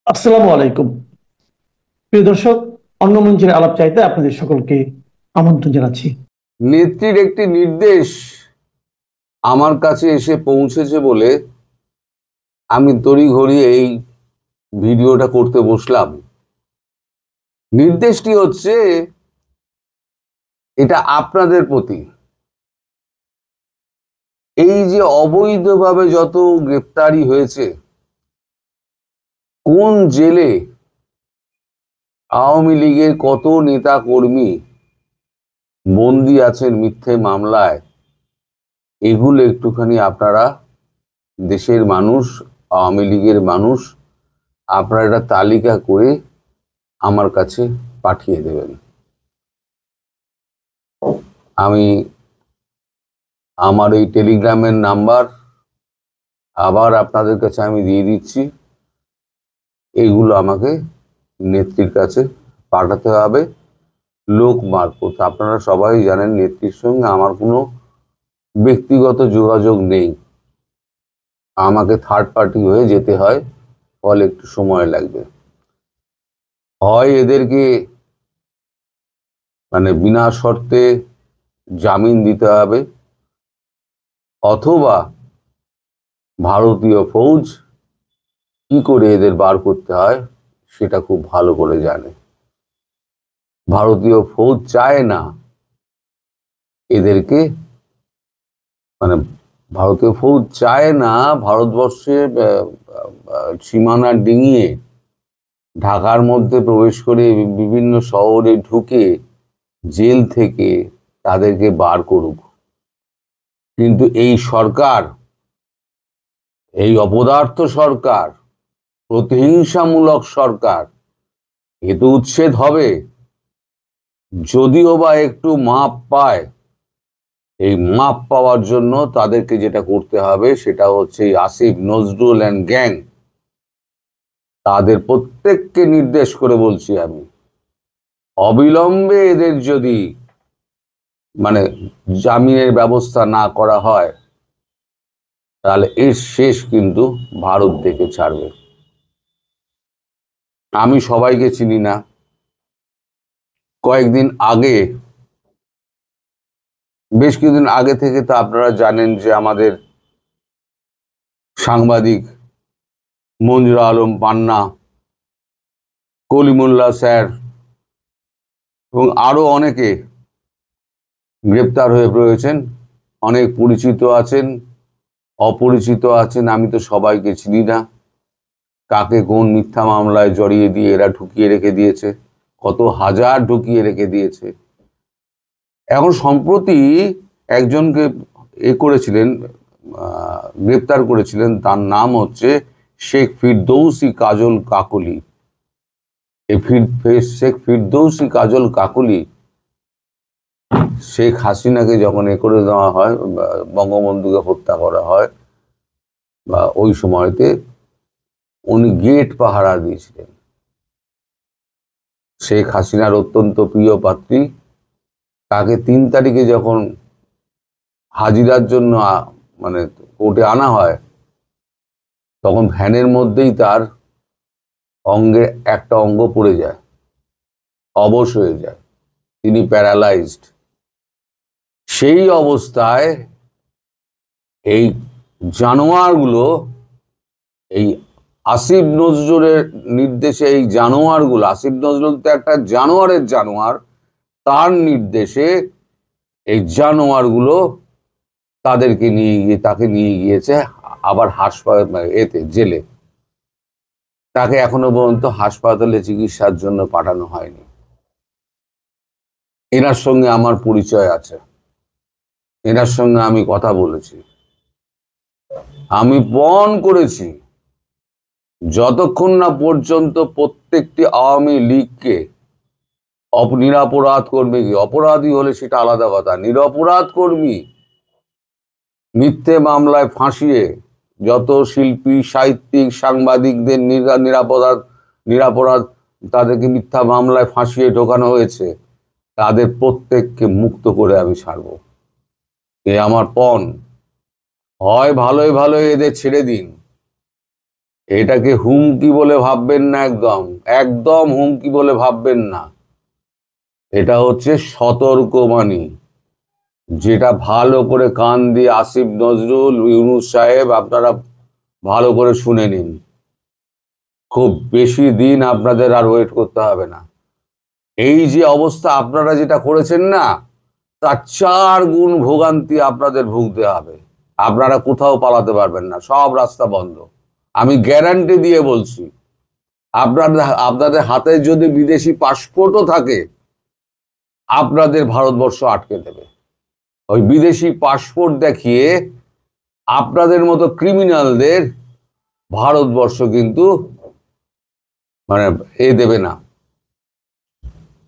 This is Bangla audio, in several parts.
আসসালামু আলাইকুম। প্রিয় দর্শক, অন্য মঞ্চের আলাপ চাইতে আপনাদের সকলকে আমন্ত্রণ জানাচ্ছি। নেত্রীর একটি নির্দেশ আমার কাছে এসে পৌঁছেছে বলে আমি তড়িঘড়ি এই ভিডিওটা করতে বসলাম। নির্দেশটি হচ্ছে এটা আপনাদের প্রতি। এই যে অবৈধভাবে যত গ্রেপ্তারি হয়েছে, কোন জেলে আওয়ামী লীগের কত নেতা কর্মী বন্দী আছেন মিথ্যে মামলায়, এগুলো একটুখানি আপনারা দেশের মানুষ, আওয়ামী লীগের মানুষ, আপনারা একটা তালিকা করে আমার কাছে পাঠিয়ে দেবেন। আমি আমার এই টেলিগ্রামের নাম্বার আবার আপনাদের কাছে আমি দিয়ে দিচ্ছি। এইগুলো আমাকে নেত্রীর কাছে পাঠাতে হবে লোক মারফত। আপনারা সবাই জানেন নেত্রীর সঙ্গে আমার কোনো ব্যক্তিগত যোগাযোগ নেই। আমাকে থার্ড পার্টি হয়ে যেতে হয়, ফলে একটু সময় লাগবে। হয় এদেরকে বিনা শর্তে জামিন দিতে হবে, অথবা ভারতীয় ফৌজ কি করে এদের বার করতে হয় সেটা খুব ভালো করে জানে। ভারতীয় ফৌজ চায় না এদেরকে, মানে ভারতীয় ফৌজ চায় না ভারতবর্ষে সীমানা ডিঙিয়ে ঢাকার মধ্যে প্রবেশ করে বিভিন্ন শহরে ঢুকে জেল থেকে তাদেরকে বার করুক। কিন্তু এই সরকার, এই অপদার্থ সরকার, প্রতিহিংসামূলক সরকার, এ তো উচ্ছেদ হবে। যদিও বা একটু মাপ পায়, এই মাপ পাওয়ার জন্য তাদেরকে যেটা করতে হবে সেটা হচ্ছে আসিফ নজরুল অ্যান্ড গ্যাং, তাদের প্রত্যেককে নির্দেশ করে বলছি আমি, অবিলম্বে এদের যদি জামিনের ব্যবস্থা না করা হয়, তাহলে এর শেষ কিন্তু ভারত দেখে ছাড়বে। আমি সবাইকে চিনি না। কয়েকদিন আগে, বেশ কিছুদিন আগে থেকে তো আপনারা জানেন যে আমাদের সাংবাদিক মঞ্জুরা আলম পান্না, কলিমুল্লাহ স্যার এবং আরো অনেকে গ্রেপ্তার হয়ে রয়েছেন। অনেক পরিচিত আছেন, অপরিচিত আছেন, আমি তো সবাইকে চিনি না। কাকে কোন মিথ্যা মামলায় জড়িয়ে দিয়ে এরা ঢুকিয়ে রেখে দিয়েছে, কত হাজার ঢুকিয়ে রেখে দিয়েছে। এখন সম্প্রতি একজনকে করেছিলেন, গ্রেপ্তার করেছিলেন, তার নাম হচ্ছে শেখ ফিরদৌসী কাজল কাকলি। এই শেখ ফিরদৌসী কাজল কাকলি শেখ হাসিনাকে যখন করে দেওয়া হয়, বঙ্গবন্ধুকে হত্যা করা হয়, বা ওই সময়তে উনি গেট পাহারা দিয়েছিলেন। শেখ হাসিনার অত্যন্ত প্রিয় পাত্রী, তাকে 3 তারিখে যখন হাজিরার জন্য কোর্টে আনা হয়, তখন ভ্যানের মধ্যেই তার অঙ্গে একটা অঙ্গ পড়ে যায়, অবশ হয়ে যায়, তিনি প্যারালাইজড। সেই অবস্থায় এই জানোয়ারগুলো, এই আসিফ নজরুলের নির্দেশে এই জানোয়ারগুলো, আসিফ নজরুল তো একটা জানোয়ারের জানোয়ার, তার নির্দেশে এই জানোয়ারগুলো তাকে নিয়ে গিয়েছে আবার হাসপাতাল, জেলে। তাকে এখনো পর্যন্ত হাসপাতালে চিকিৎসার জন্য পাঠানো হয়নি। এনার সঙ্গে আমার পরিচয় আছে, এনার সঙ্গে আমি কথা বলেছি। আমি পণ করেছি যতক্ষণ না পর্যন্ত প্রত্যেকটি আওয়ামী লীগকে, নিরপরাধ কর্মী, অপরাধী হলে সেটা আলাদা কথা, নিরপরাধ কর্মী মিথ্যে মামলায় ফাঁসিয়ে যত শিল্পী, সাহিত্যিক, সাংবাদিকদের নিরাপরাধ তাদেরকে মিথ্যা মামলায় ফাঁসিয়ে ঢোকানো হয়েছে, তাদের প্রত্যেককে মুক্ত করে আমি ছাড়ব। এ আমার পণ। হয় ভালোই ভালোই এদের ছেড়ে দিন, এটাকে হুমকি বলে ভাববেন না, একদম একদম হুমকি বলে ভাববেন না। এটা হচ্ছে সতর্কবাণী, যেটা ভালো করে কান দিয়ে আসিফ নজরুল, ইউনূস সাহেব আপনারা ভালো করে শুনে নিন। খুব বেশি দিন আপনাদের আর ওয়েট করতে হবে না। এই যে অবস্থা আপনারা যেটা করেছেন না, তার 4 গুণ ভোগান্তি আপনাদের ভুগতে হবে। আপনারা কোথাও পালাতে পারবেন না, সব রাস্তা বন্ধ। আমি গ্যারান্টি দিয়ে বলছি। আপনাদের আপনাদের হাতে যদি বিদেশি পাসপোর্টও থাকে, আপনাদের ভারতবর্ষ আটকে দেবে। ওই বিদেশি পাসপোর্ট দেখিয়ে আপনাদের মতো ক্রিমিনালদের ভারতবর্ষ কিন্তু মানে দেবে না,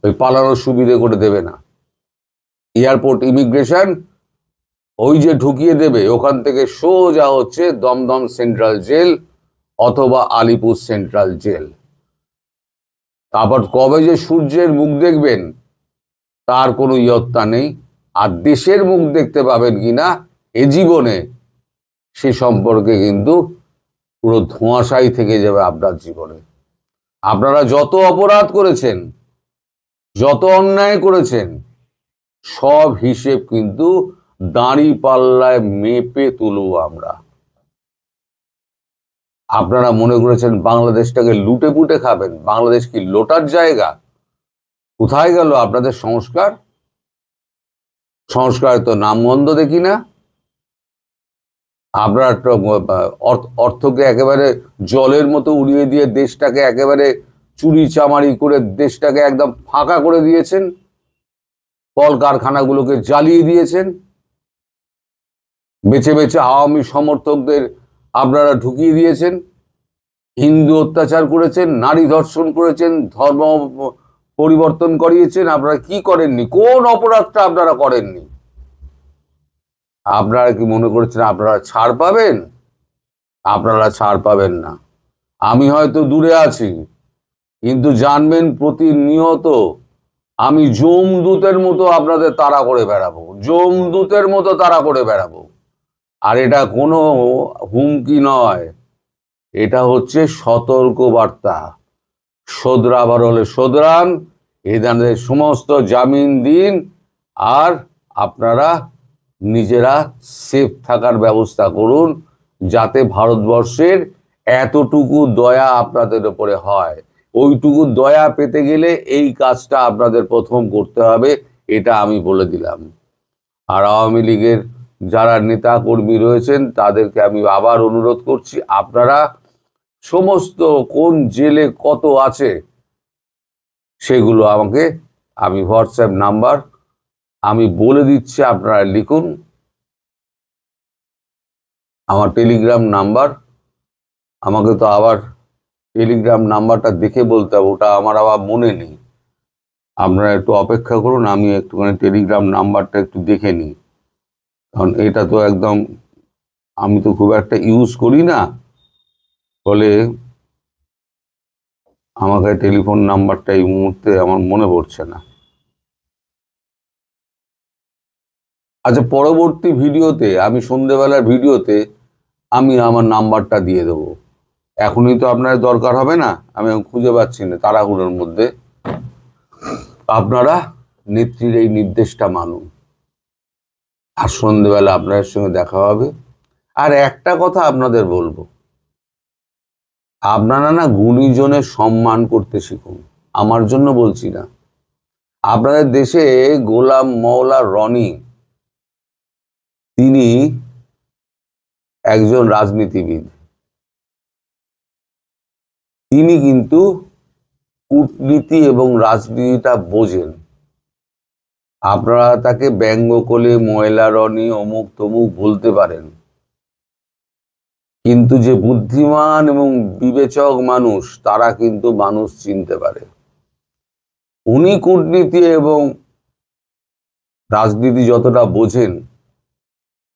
ওই পালানোর সুবিধে করে দেবে না। এয়ারপোর্ট ইমিগ্রেশন ওই যে ঢুকিয়ে দেবে, ওখান থেকে সোজা হচ্ছে দমদম সেন্ট্রাল জেল অথবা আলিপুর সেন্ট্রাল জেল। তারপর কবে যে সূর্যের মুখ দেখবেন তার কোনো ইয়ত্তা নেই। আর দেশের মুখ দেখতে পাবেন কিনা এ জীবনে, সে সম্পর্কে কিন্তু পুরো ধোঁয়াশাই থেকে যাবে আপনার জীবনে। আপনারা যত অপরাধ করেছেন, যত অন্যায় করেছেন, সব হিসেব কিন্তু দাঁড়ি পাল্লায় মেপে তুলব আমরা। আপনারা মনে করেছেন বাংলাদেশটাকে লুটে পুটে খাবেন? বাংলাদেশ কি লোটার জায়গা? কোথায় গেল আপনাদের সংস্কার? সংস্কারের তো নামগন্ধ দেখি না। আপনারা অর্থকে একেবারে জলের মতো উড়িয়ে দিয়ে দেশটাকে একেবারে চুরি চামারি করে দেশটাকে একদম ফাঁকা করে দিয়েছেন। কলকারখানাগুলোকে জ্বালিয়ে দিয়েছেন। বেছে বেছে আওয়ামী সমর্থকদের আপনারা ঢুকিয়ে দিয়েছেন। হিন্দু অত্যাচার করেছেন, নারী ধর্ষণ করেছেন, ধর্ম পরিবর্তন করিয়েছেন। আপনারা কি করেননি? কোন অপরাধটা আপনারা করেননি? আপনারা কি মনে করছেন আপনারা ছাড় পাবেন? আপনারা ছাড় পাবেন না। আমি হয়তো দূরে আছি, কিন্তু জানবেন প্রতিনিয়ত আমি যমদূতের মতো আপনাদের তাড়া করে বেড়াবো, যমদূতের মতো তাড়া করে বেড়াবো। আর এটা কোনো হুমকি নয়, এটা হচ্ছে সতর্ক বার্তা। শোধরাবার হলে শোধরান, এদের সমস্ত জামিন দিন, আর আপনারা নিজেরা সেফ থাকার ব্যবস্থা করুন, যাতে ভারতবর্ষের এতটুকু দয়া আপনাদের উপরে হয়। ওইটুকু দয়া পেতে গেলে এই কাজটা আপনাদের প্রথম করতে হবে, এটা আমি বলে দিলাম। আর আওয়ামী লীগের যারা নেতা কর্মী রয়েছেন তাদেরকে আমি আবার অনুরোধ করছি, আপনারা সমস্ত কোন জেলে কত আছে সেগুলো আমাকে, আমি হোয়াটসঅ্যাপ নাম্বার আমি বলে দিচ্ছি, আপনারা লিখুন। আমার টেলিগ্রাম নাম্বার, আমাকে তো আবার টেলিগ্রাম নাম্বারটা দেখে বলতে হবে, ওটা আমার আবার মনে নেই। আপনারা একটু অপেক্ষা করুন, আমি একটুখানি টেলিগ্রাম নাম্বারটা একটু দেখে নিই, কারণ এটা তো একদম আমি তো খুব একটা ইউজ করি না, ফলে আমাকে টেলিফোন নাম্বারটা এই মুহূর্তে আমার মনে পড়ছে না। আচ্ছা, পরবর্তী ভিডিওতে আমি সন্ধ্যেবেলার ভিডিওতে আমি আমার নাম্বারটা দিয়ে দেবো। এখনই তো আপনার দরকার হবে না, আমি খুঁজে পাচ্ছি না তাড়াহুড়োর মধ্যে। আপনারা নেত্রীর এই নির্দেশটা মানুন, আর সন্ধ্যেবেলা আপনাদের সঙ্গে দেখা হবে। আর একটা কথা আপনাদের বলবো, আপনারা না গুণীজনের সম্মান করতে শিখুন। আমার জন্য বলছি না, আপনাদের দেশে গোলাম মওলা রনি, তিনি একজন রাজনীতিবিদ। তিনি কিন্তু কূটনীতি এবং রাজনীতিটা বোঝেন। আপনারা তাকে ব্যঙ্গ করে ময়লা রনি অমুক তমুক বলতে পারেন, কিন্তু যে বুদ্ধিমান এবং বিবেচক মানুষ, তারা কিন্তু মানুষ চিনতে পারে। উনি কূটনীতি এবং রাজনীতি যতটা বোঝেন,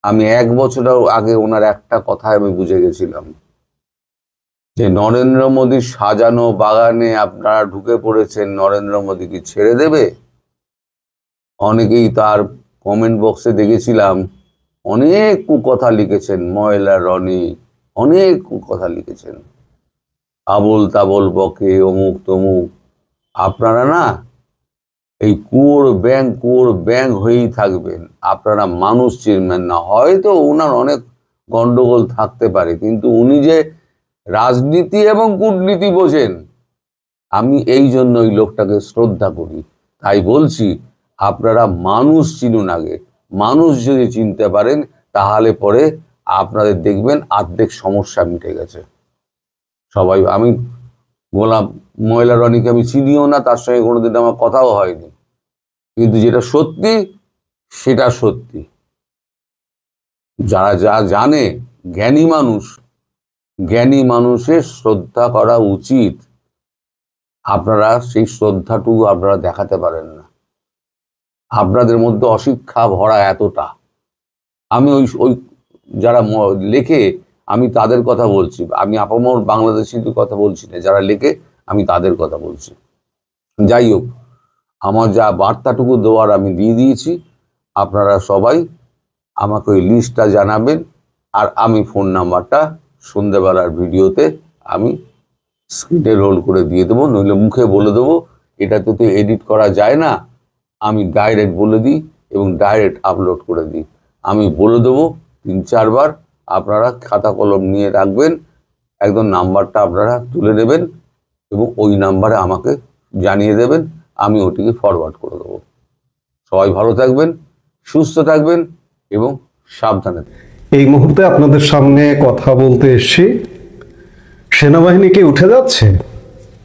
আমি 1 বছর আগে ওনার একটা কথায় আমি বুঝে গেছিলাম, যে নরেন্দ্র মোদীর সাজানো বাগানে আপনারা ঢুকে পড়েছেন, নরেন্দ্র মোদী কি ছেড়ে দেবে? অনেকেই তার কমেন্ট বক্সে দেখেছিলাম অনেক কুকথা লিখেছেন, ময়লা রনি অনেক কুকথা লিখেছেন। আবোল তাবোল বকে, অমুক তমুক। আপনারা না এই কুয়োর ব্যাং হয়েই থাকবেন। আপনারা মানুষ চিনবেন না। হয়তো ওনার অনেক গন্ডগোল থাকতে পারে, কিন্তু উনি যে রাজনীতি এবং কূটনীতি বোঝেন, আমি এই জন্য ওই লোকটাকে শ্রদ্ধা করি। তাই বলছি, আপনারা মানুষ চিনুন আগে। মানুষ যদি চিনতে পারেন, তাহলে পরে আপনাদের দেখবেন অর্ধেক সমস্যা মিটে গেছে। সবাই, আমি গোলাম ময়লা রনিকে আমি চিনিও না, তার সঙ্গে কোনোদিন আমার কথাও হয়নি, কিন্তু যেটা সত্যি সেটা সত্যি। যারা যা জানে, জ্ঞানী মানুষের শ্রদ্ধা করা উচিত। আপনারা সেই শ্রদ্ধাটুকু আপনারা দেখাতে পারেন না। আপনাদের মধ্যে অশিক্ষা ভরা এতটা। আমি ওই ওই যারা লেখে, আমি তাদের কথা বলছি। আমি আপামর বাংলাদেশিদের কথা বলছি না, যারা লেখে আমি তাদের কথা বলছি। যাই হোক, আমার যা বার্তাটুকু দেওয়ার আমি দিয়ে দিয়েছি। আপনারা সবাই আমাকে ওই লিস্টটা জানাবেন, আর আমি ফোন নাম্বারটা সন্ধ্যেবেলার ভিডিওতে আমি স্ক্রিনে রোল করে দিয়ে দেবো, নইলে মুখে বলে দেবো। এটাতে তো এডিট করা যায় না, আমি ডাইরেক্ট বলে দিই এবং ডাইরেক্ট আপলোড করে দিই। আমি বলে দেবো 3-4 বার। আপনারা খাতা কলম নিয়ে রাখবেন, একদম নাম্বারটা আপনারা তুলে নেবেন এবং ওই নাম্বারে আমাকে জানিয়ে দেবেন, আমি ওটিকে ফরওয়ার্ড করে দেবো। সবাই ভালো থাকবেন, সুস্থ থাকবেন এবং সাবধানে থাকবেন। এই মুহূর্তে আপনাদের সামনে কথা বলতে এসেছি, সেনাবাহিনী কি উঠে যাচ্ছে,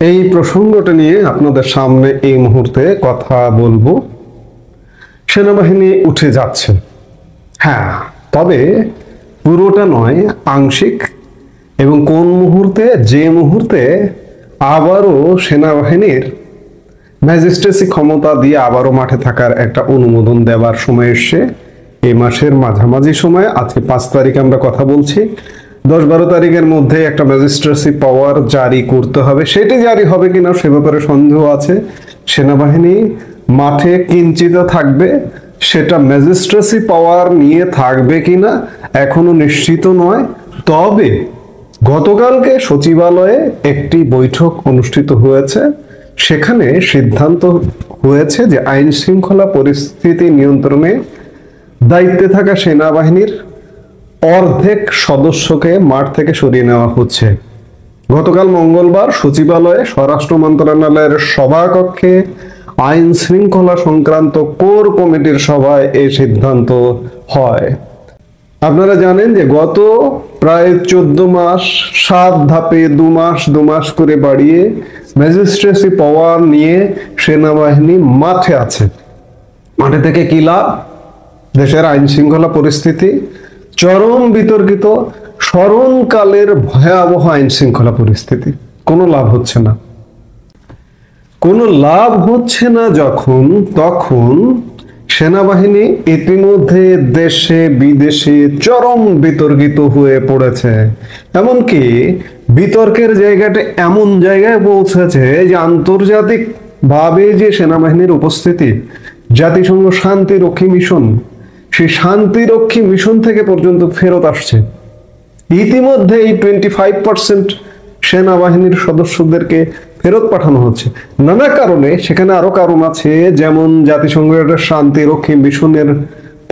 এই প্রসঙ্গটা নিয়ে আপনাদের সামনে এই মুহূর্তে কথা বলবো। সেনাবাহিনী উঠে যাচ্ছে, হ্যাঁ, তবে পুরোটা নয়, আংশিক। এবং কোন মুহূর্তে, যে মুহূর্তে আবারও সেনাবাহিনীর ম্যাজিস্ট্রেসি ক্ষমতা দিয়ে আবারও মাঠে থাকার একটা অনুমোদন দেওয়ার সময় এসছে। এই মাসের মাঝামাঝি সময়, আজকে 5 তারিখ আমরা কথা বলছি, 10-12 তারিখের মধ্যে একটা ম্যাজিস্ট্রেসি পাওয়ার জারি করতে হবে। সেটি জারি হবে কিনা সে ব্যাপারে সন্দেহ আছে। সেনাবাহিনী মাঠে কিঞ্চিত থাকবে, সেটা ম্যাজিস্ট্রেসি পাওয়ার নিয়ে থাকবে কিনা এখনো নিশ্চিত নয়। তবে গতকালকে সচিবালয়ে একটি বৈঠক অনুষ্ঠিত হয়েছে, সেখানে সিদ্ধান্ত হয়েছে যে আইন শৃঙ্খলা পরিস্থিতি নিয়ন্ত্রণে দায়িত্বে থাকা সেনাবাহিনীর অর্ধেক সদস্যকে মাঠ থেকে সরিয়ে নেওয়া হচ্ছে। গতকাল মঙ্গলবার সচিবালয়ে স্বরাষ্ট্র মন্ত্রণালয়ের সভাকক্ষে আইন শৃঙ্খলা সংক্রান্ত কোর কমিটির সভায় এই সিদ্ধান্ত হয়। আপনারা জানেন যে গত প্রায় 14 মাস 7 ধাপে 2 মাস করে বাড়িয়ে ম্যাজিস্ট্রেসি পাওয়ার নিয়ে সেনাবাহিনী মাঠে আছে। মাঠে থেকে কি লাভ? দেশের আইন শৃঙ্খলা পরিস্থিতি চরম বিতর্কিত, স্মরণকালের ভয়াবহ আইন শৃঙ্খলা পরিস্থিতি। কোনো লাভ হচ্ছে না। কোনো লাভ হচ্ছে না তখন সেনাবাহিনী ইতিমধ্যে দেশে বিদেশে চরম বিতর্কিত হয়ে পড়েছে। এমনকি বিতর্কের জায়গাটা এমন জায়গায় পৌঁছেছে যে আন্তর্জাতিক ভাবে যে সেনাবাহিনীর উপস্থিতি, জাতিসংঘ শান্তিরক্ষী মিশন, সেই শান্তিরক্ষী মিশন থেকে পর্যন্ত ফেরত আসছে। ইতিমধ্যে এই 25% সেনাবাহিনীর সদস্যদেরকে ফেরত পাঠানো হচ্ছে নানা কারণে। সেখানে আরো কারণ আছে, যেমন জাতিসংঘের শান্তিরক্ষী মিশনের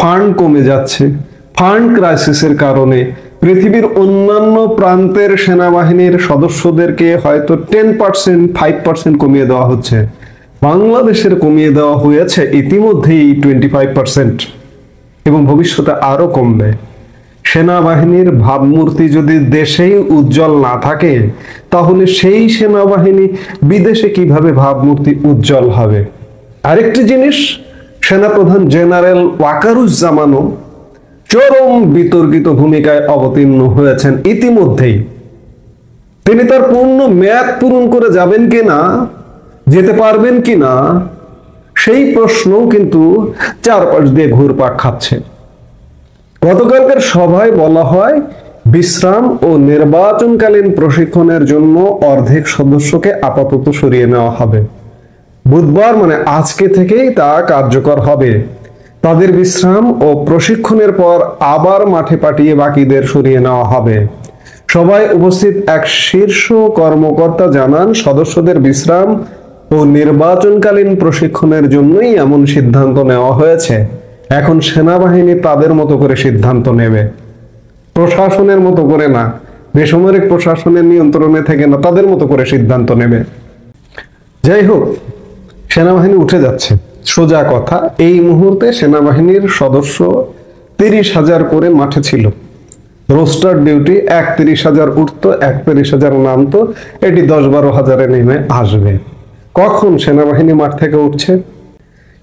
ফান্ড কমে যাচ্ছে। ফান্ড ক্রাইসিসের কারণে পৃথিবীর অন্যান্য প্রান্তের সেনাবাহিনীর সদস্যদেরকে হয়তো 10%, 5% কমিয়ে দেওয়া হচ্ছে। বাংলাদেশের কমিয়ে দেওয়া হয়েছে ইতিমধ্যেই 25% এবং ভবিষ্যতে আরো কমবে। সেনাবাহিনীর ভাবমূর্তি যদি দেশেই উজ্জ্বল না থাকে, তাহলে সেই সেনাবাহিনী বিদেশে কিভাবে ভাবমূর্তি উজ্জ্বল হবে? আরেকটি জিনিস, সেনাপ্রধান জেনারেল ওয়াকারুজ্জামানও চরম বিতর্কিত ভূমিকায় অবতীর্ণ হয়েছেন ইতিমধ্যেই। তিনি তার পূর্ণ মেয়াদ পূরণ করে যাবেন কিনা, যেতে পারবেন কিনা, সেই প্রশ্নও কিন্তু চারপাশ দিয়ে ঘুরপাক খাচ্ছে। গতকালকের সভায় বলা হয়, বিশ্রাম ও নির্বাচনকালীন প্রশিক্ষণের জন্য অর্ধেক সদস্যকে আপাতত সরিয়ে নেওয়া হবে। বুধবার মানে আজকে থেকেই তা কার্যকর হবে। তাদের বিশ্রাম ও প্রশিক্ষণের পর আবার মাঠে পাঠিয়ে বাকিদের সরিয়ে নেওয়া হবে। সভায় উপস্থিত এক শীর্ষ কর্মকর্তা জানান, সদস্যদের বিশ্রাম ও নির্বাচনকালীন প্রশিক্ষণের জন্যই এমন সিদ্ধান্ত নেওয়া হয়েছে। এখন সেনাবাহিনী তাদের মতো করে সিদ্ধান্ত নেবে, প্রশাসনের মতো করে না, বেসামরিক প্রশাসনের নিয়ন্ত্রণে থেকে না, তাদের মতো করে সিদ্ধান্ত নেবে। যাই হোক, সেনাবাহিনী উঠে যাচ্ছে, সোজা কথা। এই মুহূর্তে সেনাবাহিনীর সদস্য 30,000 করে মাঠে ছিল। রোস্টার ডিউটি 31,000 উঠতো, 31,000 নামতো, এটি 10-12 হাজারে নেমে আসবে। কখন সেনাবাহিনী মাঠ থেকে উঠছে?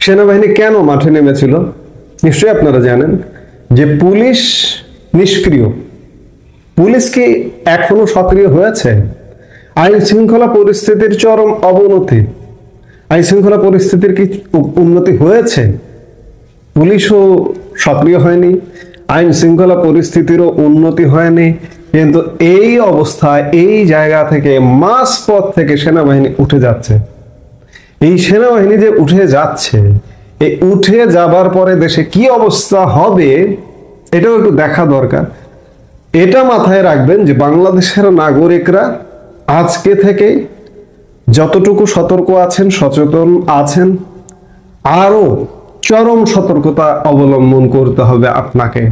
সেনাবাহিনী কেন মাঠে নেমেছিল নিশ্চয়ই আপনারা জানেন, যে পুলিশ নিষ্ক্রিয়। পুলিশ কি এখনো সক্রিয় হয়েছে? আইন শৃঙ্খলা পরিস্থিতির চরম অবনতি। আইন শৃঙ্খলা পরিস্থিতির কি উন্নতি হয়েছে? পুলিশও সক্রিয় হয়নি, আইন শৃঙ্খলা পরিস্থিতিরও উন্নতি হয়নি। কিন্তু এই অবস্থায়, এই জায়গা থেকে, মাঝপথ থেকে সেনাবাহিনী উঠে যাচ্ছে। এই সেনাবাহিনী যে উঠে যাচ্ছে, এই উঠে যাবার পরে দেশে কি অবস্থা হবে এটাও একটু দেখা দরকার। এটা মাথায় রাখবেন যে বাংলাদেশের নাগরিকরা আজকে থেকে যতটুকু সতর্ক আছেন, সচেতন আছেন, আরো চরম সতর্কতা অবলম্বন করতে হবে আপনাকে।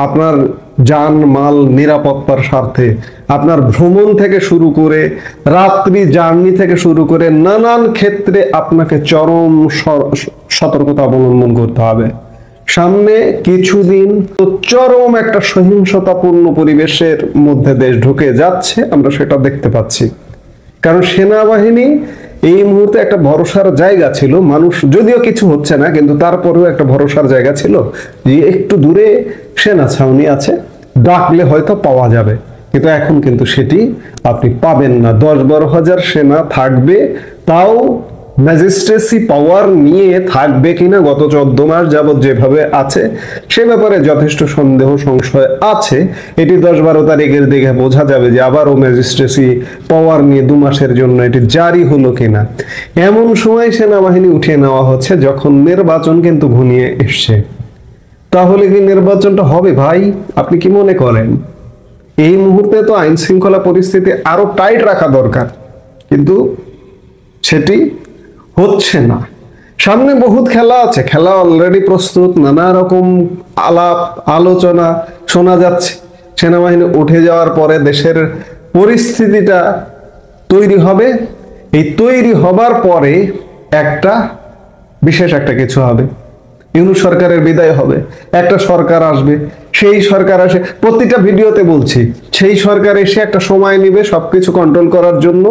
আপনার জান মাল নিরাপত্তার স্বার্থে, আপনার ভ্রমণ থেকে শুরু করে, রাত্রি জার্নি থেকে শুরু করে নানান ক্ষেত্রে আপনাকে চরম সতর্কতা অবলম্বন করতে হবে। সামনে কিছুদিন তো চরম একটা সহিংসতাপূর্ণ পরিবেশের মধ্যে দেশ ঢুকে যাচ্ছে, আমরা সেটা দেখতে পাচ্ছি। কারণ সেনাবাহিনী এই মুহূর্তে একটা ভরসার জায়গা ছিল। মানুষ যদিও কিছু হচ্ছে না, কিন্তু তারপরেও একটা ভরসার জায়গা ছিল যে একটু দূরে সেনা ছাউনি আছে, ডাকলে হয়তো পাওয়া যাবে। কিন্তু এখন কিন্তু সেটি আপনি পাবেন না। 10-12 হাজার সেনা থাকবে, তাও ম্যাজিস্ট্রেসি পাওয়ার নিয়ে থাকবে কিনা গত 14 মাস যাবৎ যেভাবে আছে সে ব্যাপারে যথেষ্ট সন্দেহ সংশয় আছে। এটি 10-12 তারিখের দিকে বোঝা যাবে যে আবারও ম্যাজিস্ট্রেসি পাওয়ার নিয়ে 2 মাসের জন্য এটি জারি হলো কিনা। এমন সময় সেনাবাহিনী উঠিয়ে নেওয়া হচ্ছে যখন নির্বাচন কিন্তু ঘনিয়ে এসছে। তাহলে কি নির্বাচনটা হবে ভাই? আপনি কি মনে করেন? এই মুহূর্তে তো আইন শৃঙ্খলা পরিস্থিতি আরো টাইট রাখা দরকার, কিন্তু সেটি হচ্ছে না। সামনে বহুত খেলা আছে, খেলা অলরেডি প্রস্তুত, নানা রকম আলাপ আলোচনা শোনা যাচ্ছে। সেনাবাহিনী উঠে যাওয়ার পরে দেশের পরিস্থিতিটা তৈরি হবে। এই তৈরি হবার পরে একটা বিশেষ একটা কিছু হবে, ইউনূস সরকারের বিদায় হবে, একটা সরকার আসবে। সেই সরকার আসে, প্রতিটা ভিডিওতে বলছি, সেই সরকার এসে একটা সময় নেবে সবকিছু কন্ট্রোল করার জন্য।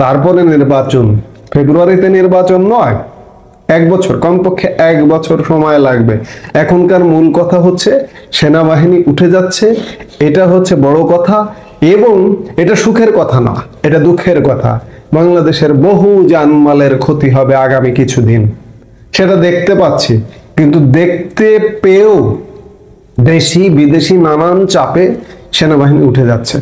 তারপরে নির্বাচন, ফেব্রুয়ারিতে নির্বাচন নয়, 1 বছর, কমপক্ষে 1 বছর সময় লাগবে। এখনকার মূল কথা হচ্ছে সেনাবাহিনী উঠে যাচ্ছে, এটা হচ্ছে বড় কথা। এবং এটা সুখের কথা না, এটা দুঃখের কথা। বাংলাদেশের বহু জানমালের ক্ষতি হবে আগামী কিছুদিন, সেটা দেখতে পাচ্ছি। কিন্তু দেখতে পেয়েও দেশি বিদেশি নানান চাপে সেনাবাহিনী উঠে যাচ্ছে।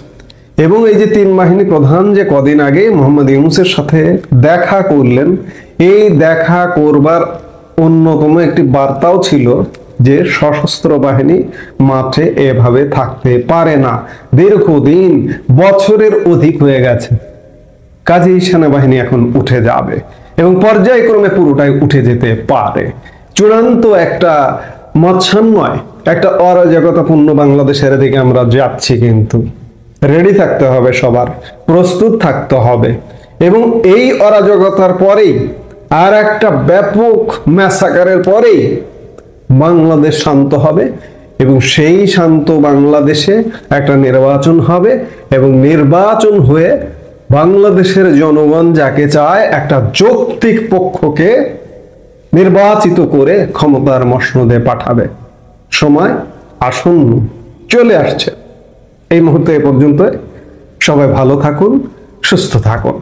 এবং এই যে 3 বাহিনী প্রধান যে কদিন আগে মোহাম্মদ ইউনূসের সাথে দেখা করলেন, এই দেখা করবার অন্যতম একটি বার্তাও ছিল যে সশস্ত্র বাহিনী মাঠে এভাবে থাকতে পারে না। দীর্ঘদিন, বছরের অধিক হয়ে গেছে, কাজেই সেনাবাহিনী এখন উঠে যাবে এবং পর্যায়ক্রমে পুরোটাই উঠে যেতে পারে। চূড়ান্ত একটা মৎসান্বয়, একটা অরাজকতাপূর্ণ বাংলাদেশের দিকে আমরা যাচ্ছি। কিন্তু রেডি থাকতে হবে, সবার প্রস্তুত থাকতে হবে। এবং এই অরাজকতার পরেই, আর একটা ব্যাপক ম্যাসাকারের পরেই বাংলাদেশ শান্ত হবে এবং সেই শান্ত বাংলাদেশে একটা নির্বাচন হবে এবং নির্বাচন হয়ে বাংলাদেশের জনগণ যাকে চায়, একটা যৌক্তিক পক্ষকে নির্বাচিত করে ক্ষমতার মসনদে পাঠাবে। সময় আসন্ন, চলে আসছে। এই মুহূর্তে এ পর্যন্ত। সবাই ভালো থাকুন, সুস্থ থাকুন।